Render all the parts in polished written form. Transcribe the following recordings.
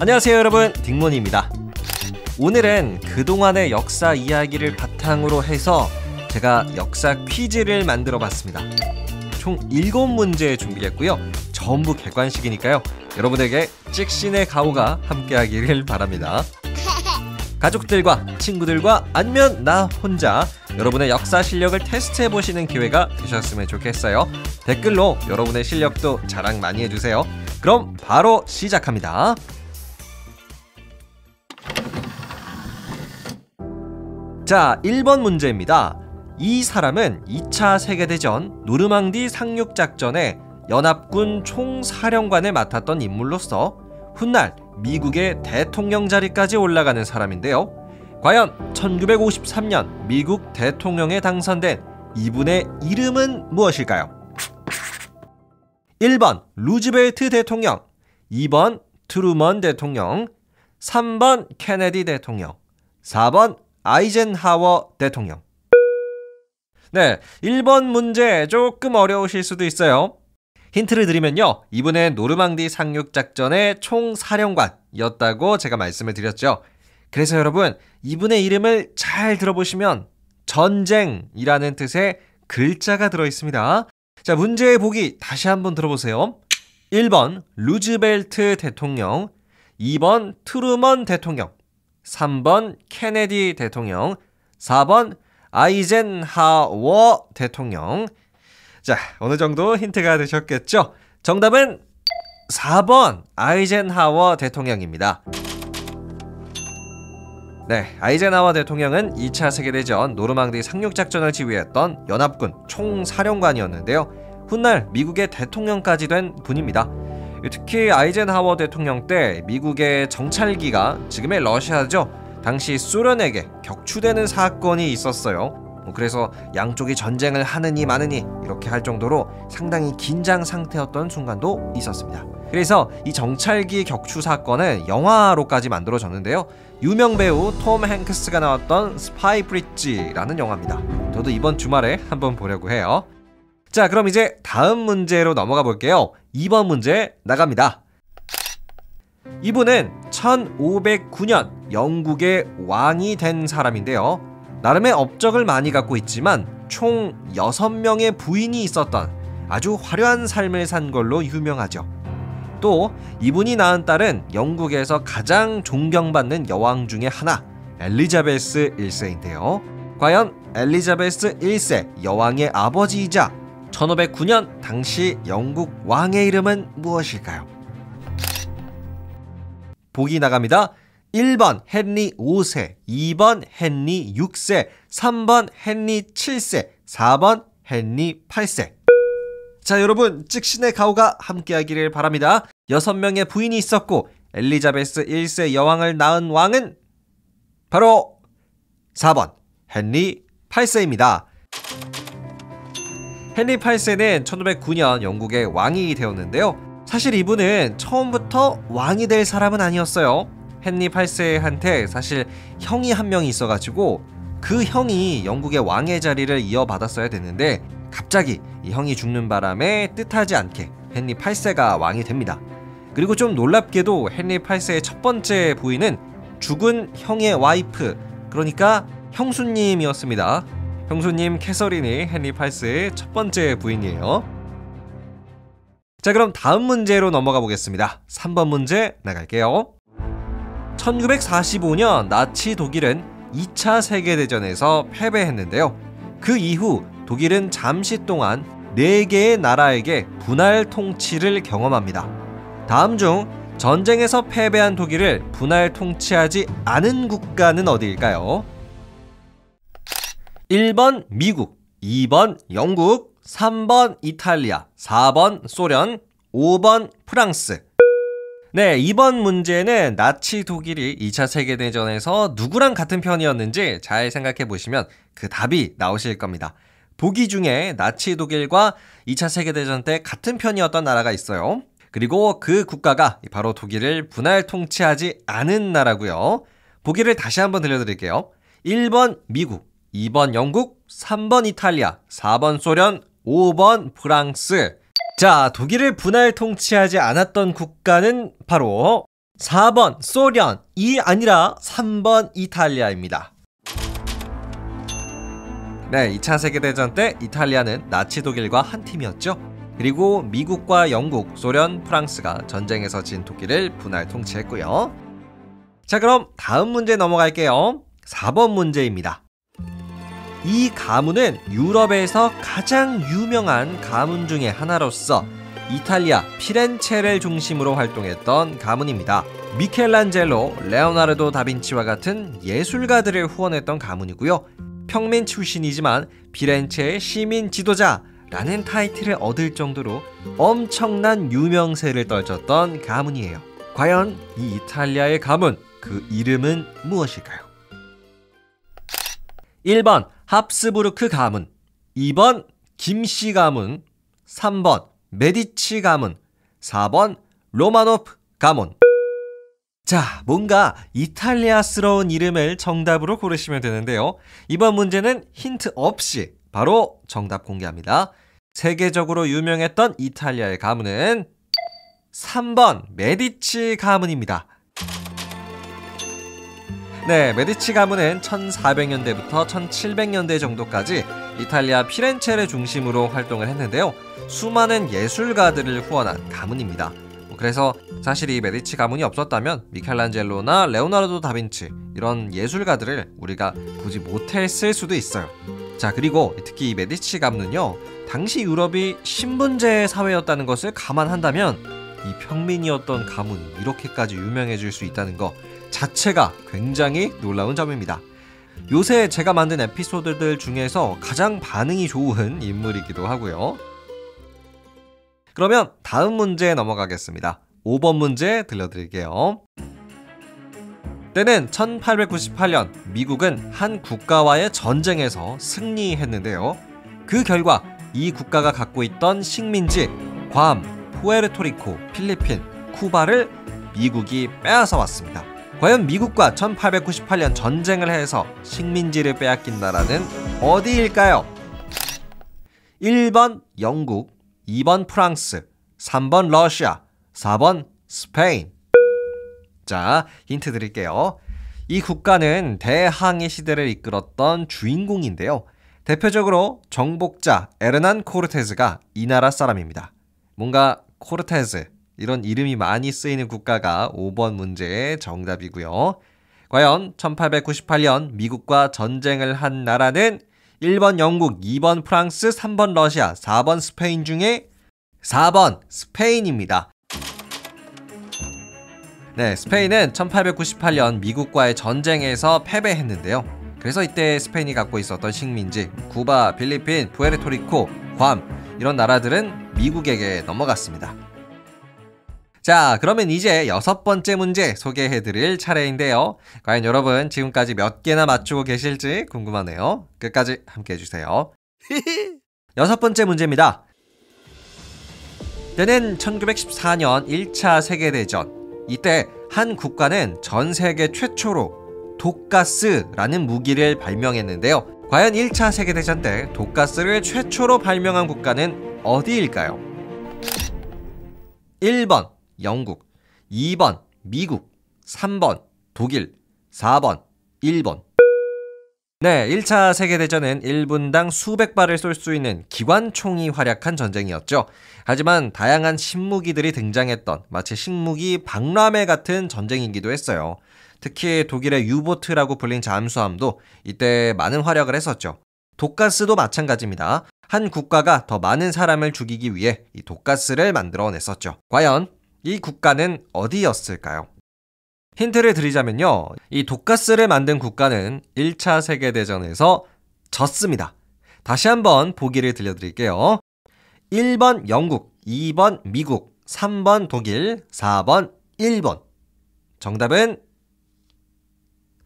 안녕하세요 여러분, 딩몬입니다. 오늘은 그동안의 역사 이야기를 바탕으로 해서 제가 역사 퀴즈를 만들어 봤습니다. 총 7문제 준비했고요. 전부 객관식이니까요. 여러분에게 찍신의 가오가 함께하기를 바랍니다. 가족들과 친구들과 아니면 나 혼자 여러분의 역사 실력을 테스트해보시는 기회가 되셨으면 좋겠어요. 댓글로 여러분의 실력도 자랑 많이 해주세요. 그럼 바로 시작합니다. 자, 1번 문제입니다. 이 사람은 2차 세계대전 노르망디 상륙작전의 연합군 총사령관을 맡았던 인물로서 훗날 미국의 대통령 자리까지 올라가는 사람인데요. 과연 1953년 미국 대통령에 당선된 이분의 이름은 무엇일까요? 1번 루즈벨트 대통령, 2번 트루먼 대통령, 3번 케네디 대통령, 4번 아이젠하워 대통령. 네, 1번 문제 조금 어려우실 수도 있어요. 힌트를 드리면요, 이분은 노르망디 상륙작전의 총사령관이었다고 제가 말씀을 드렸죠. 그래서 여러분, 이분의 이름을 잘 들어보시면 전쟁이라는 뜻의 글자가 들어있습니다. 자, 문제의 보기 다시 한번 들어보세요. 1번 루즈벨트 대통령, 2번 트루먼 대통령, 3번 케네디 대통령, 4번 아이젠하워 대통령. 자, 어느 정도 힌트가 되셨겠죠? 정답은 4번 아이젠하워 대통령입니다. 네, 아이젠하워 대통령은 2차 세계대전 노르망디 상륙작전을 지휘했던 연합군 총사령관이었는데요. 훗날 미국의 대통령까지 된 분입니다. 특히 아이젠하워 대통령 때 미국의 정찰기가 지금의 러시아죠, 당시 소련에게 격추되는 사건이 있었어요. 그래서 양쪽이 전쟁을 하느니 마느니 이렇게 할 정도로 상당히 긴장 상태였던 순간도 있었습니다. 그래서 이 정찰기 격추 사건은 영화로까지 만들어졌는데요. 유명 배우 톰 행크스가 나왔던 스파이 브릿지라는 영화입니다. 저도 이번 주말에 한번 보려고 해요. 자, 그럼 이제 다음 문제로 넘어가 볼게요. 2번 문제 나갑니다. 이분은 1509년 영국의 왕이 된 사람인데요. 나름의 업적을 많이 갖고 있지만 총 6명의 부인이 있었던 아주 화려한 삶을 산 걸로 유명하죠. 또 이분이 낳은 딸은 영국에서 가장 존경받는 여왕 중에 하나, 엘리자베스 1세인데요. 과연 엘리자베스 1세 여왕의 아버지이자 1509년 당시 영국 왕의 이름은 무엇일까요? 보기 나갑니다. 1번 헨리 5세, 2번 헨리 6세, 3번 헨리 7세, 4번 헨리 8세. 자, 여러분, 찍신의 가오가 함께하기를 바랍니다. 6명의 부인이 있었고 엘리자베스 1세 여왕을 낳은 왕은 바로 4번 헨리 8세입니다. 헨리 8세는 1509년 영국의 왕이 되었는데요. 사실 이분은 처음부터 왕이 될 사람은 아니었어요. 헨리 8세한테 사실 형이 한 명이 있어가지고 그 형이 영국의 왕의 자리를 이어받았어야 됐는데 갑자기 이 형이 죽는 바람에 뜻하지 않게 헨리 8세가 왕이 됩니다. 그리고 좀 놀랍게도 헨리 8세의 첫 번째 부인은 죽은 형의 와이프, 그러니까 형수님이었습니다. 형수님 캐서린이 헨리 8세의 첫 번째 부인이에요. 자, 그럼 다음 문제로 넘어가 보겠습니다. 3번 문제 나갈게요. 1945년 나치 독일은 2차 세계대전에서 패배했는데요. 그 이후 독일은 잠시 동안 4개의 나라에게 분할 통치를 경험합니다. 다음 중 전쟁에서 패배한 독일을 분할 통치하지 않은 국가는 어디일까요? 1번 미국, 2번 영국, 3번 이탈리아, 4번 소련, 5번 프랑스. 네, 이번 문제는 나치 독일이 2차 세계대전에서 누구랑 같은 편이었는지 잘 생각해 보시면 그 답이 나오실 겁니다. 보기 중에 나치 독일과 2차 세계대전 때 같은 편이었던 나라가 있어요. 그리고 그 국가가 바로 독일을 분할 통치하지 않은 나라고요. 보기를 다시 한번 들려드릴게요. 1번 미국, 2번 영국, 3번 이탈리아, 4번 소련, 5번 프랑스. 자, 독일을 분할 통치하지 않았던 국가는 바로 4번 소련이 아니라 3번 이탈리아입니다. 네, 2차 세계대전 때 이탈리아는 나치 독일과 한 팀이었죠. 그리고 미국과 영국, 소련, 프랑스가 전쟁에서 진 독일을 분할 통치했고요. 자, 그럼 다음 문제 넘어갈게요. 4번 문제입니다. 이 가문은 유럽에서 가장 유명한 가문 중에 하나로서 이탈리아 피렌체를 중심으로 활동했던 가문입니다. 미켈란젤로, 레오나르도 다빈치와 같은 예술가들을 후원했던 가문이고요. 평민 출신이지만 피렌체의 시민 지도자라는 타이틀을 얻을 정도로 엄청난 유명세를 떨쳤던 가문이에요. 과연 이 이탈리아의 가문, 그 이름은 무엇일까요? 1번 합스부르크 가문, 2번 김씨 가문, 3번 메디치 가문, 4번 로마노프 가문. 자, 뭔가 이탈리아스러운 이름을 정답으로 고르시면 되는데요. 이번 문제는 힌트 없이 바로 정답 공개합니다. 세계적으로 유명했던 이탈리아의 가문은 3번 메디치 가문입니다. 네, 메디치 가문은 1400년대부터 1700년대 정도까지 이탈리아 피렌체를 중심으로 활동을 했는데요. 수많은 예술가들을 후원한 가문입니다. 그래서 사실 이 메디치 가문이 없었다면 미켈란젤로나 레오나르도 다빈치 이런 예술가들을 우리가 보지 못했을 수도 있어요. 자, 그리고 특히 이 메디치 가문은요, 당시 유럽이 신분제 사회였다는 것을 감안한다면 이 평민이었던 가문이 이렇게까지 유명해질 수 있다는 것 자체가 굉장히 놀라운 점입니다. 요새 제가 만든 에피소드들 중에서 가장 반응이 좋은 인물이기도 하고요. 그러면 다음 문제에 넘어가겠습니다. 5번 문제 들려드릴게요. 때는 1898년 미국은 한 국가와의 전쟁에서 승리했는데요. 그 결과 이 국가가 갖고 있던 식민지 괌, 푸에르토리코, 필리핀, 쿠바를 미국이 빼앗아 왔습니다. 과연 미국과 1898년 전쟁을 해서 식민지를 빼앗긴 나라는 어디일까요? 1번 영국, 2번 프랑스, 3번 러시아, 4번 스페인. 자, 힌트 드릴게요. 이 국가는 대항해 시대를 이끌었던 주인공인데요. 대표적으로 정복자 에르난 코르테즈가 이 나라 사람입니다. 뭔가 코르테즈 이런 이름이 많이 쓰이는 국가가 5번 문제의 정답이고요. 과연 1898년 미국과 전쟁을 한 나라는 1번 영국, 2번 프랑스, 3번 러시아, 4번 스페인 중에 4번 스페인입니다. 네, 스페인은 1898년 미국과의 전쟁에서 패배했는데요. 그래서 이때 스페인이 갖고 있었던 식민지 쿠바, 필리핀, 푸에르토리코, 괌 이런 나라들은 미국에게 넘어갔습니다. 자, 그러면 이제 6번째 문제 소개해드릴 차례인데요. 과연 여러분 지금까지 몇 개나 맞추고 계실지 궁금하네요. 끝까지 함께 해주세요. 6번째 문제입니다. 때는 1914년 1차 세계대전. 이때 한 국가는 전 세계 최초로 독가스라는 무기를 발명했는데요. 과연 1차 세계대전 때 독가스를 최초로 발명한 국가는 어디일까요? 1번 영국, 2번 미국, 3번 독일, 4번 일본. 네, 1차 세계대전은 1분당 수백 발을 쏠 수 있는 기관총이 활약한 전쟁이었죠. 하지만 다양한 신무기들이 등장했던 마치 식무기 박람회 같은 전쟁이기도 했어요. 특히 독일의 유보트라고 불린 잠수함도 이때 많은 활약을 했었죠. 독가스도 마찬가지입니다. 한 국가가 더 많은 사람을 죽이기 위해 이 독가스를 만들어냈었죠. 과연 이 국가는 어디였을까요? 힌트를 드리자면요. 이 독가스를 만든 국가는 1차 세계대전에서 졌습니다. 다시 한번 보기를 들려드릴게요. 1번 영국, 2번 미국, 3번 독일, 4번 일본. 정답은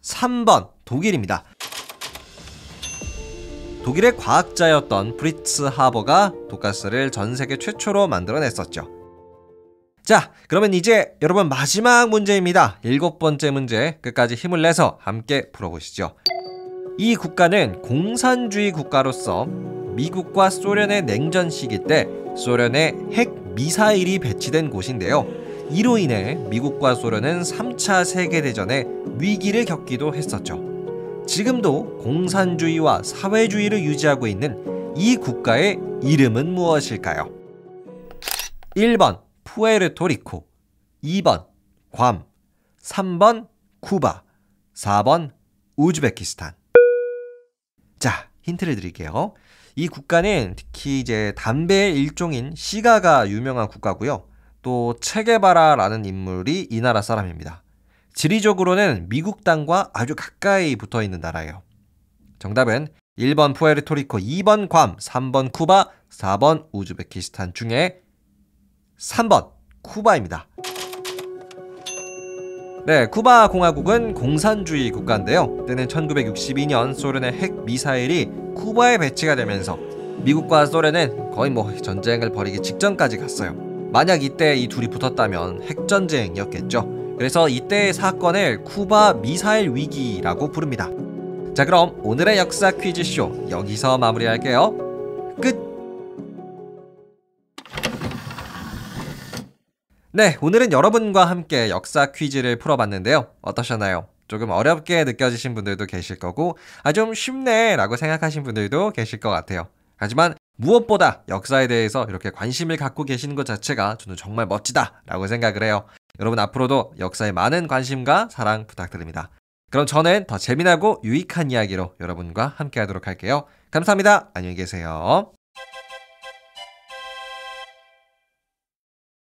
3번 독일입니다. 독일의 과학자였던 프리츠 하버가 독가스를 전 세계 최초로 만들어냈었죠. 자, 그러면 이제 여러분 마지막 문제입니다. 7번째 문제 끝까지 힘을 내서 함께 풀어보시죠. 이 국가는 공산주의 국가로서 미국과 소련의 냉전 시기 때 소련의 핵 미사일이 배치된 곳인데요. 이로 인해 미국과 소련은 3차 세계대전에 위기를 겪기도 했었죠. 지금도 공산주의와 사회주의를 유지하고 있는 이 국가의 이름은 무엇일까요? 1번 푸에르토리코, 2번 괌, 3번 쿠바, 4번 우즈베키스탄. 자, 힌트를 드릴게요. 이 국가는 특히 이제 담배의 일종인 시가가 유명한 국가고요. 또 체게바라라는 인물이 이 나라 사람입니다. 지리적으로는 미국 땅과 아주 가까이 붙어 있는 나라예요. 정답은 1번 푸에르토리코, 2번 괌, 3번 쿠바, 4번 우즈베키스탄 중에 3번 쿠바입니다. 네, 쿠바 공화국은 공산주의 국가인데요. 때는 1962년 소련의 핵 미사일이 쿠바에 배치가 되면서 미국과 소련은 거의 전쟁을 벌이기 직전까지 갔어요. 만약 이때 이 둘이 붙었다면 핵전쟁이었겠죠. 그래서 이때의 사건을 쿠바 미사일 위기라고 부릅니다. 자, 그럼 오늘의 역사 퀴즈쇼 여기서 마무리할게요. 끝! 네, 오늘은 여러분과 함께 역사 퀴즈를 풀어봤는데요. 어떠셨나요? 조금 어렵게 느껴지신 분들도 계실 거고 좀 쉽네 라고 생각하신 분들도 계실 것 같아요. 하지만 무엇보다 역사에 대해서 이렇게 관심을 갖고 계시는 것 자체가 저는 정말 멋지다 라고 생각을 해요. 여러분 앞으로도 역사에 많은 관심과 사랑 부탁드립니다. 그럼 저는 더 재미나고 유익한 이야기로 여러분과 함께 하도록 할게요. 감사합니다. 안녕히 계세요.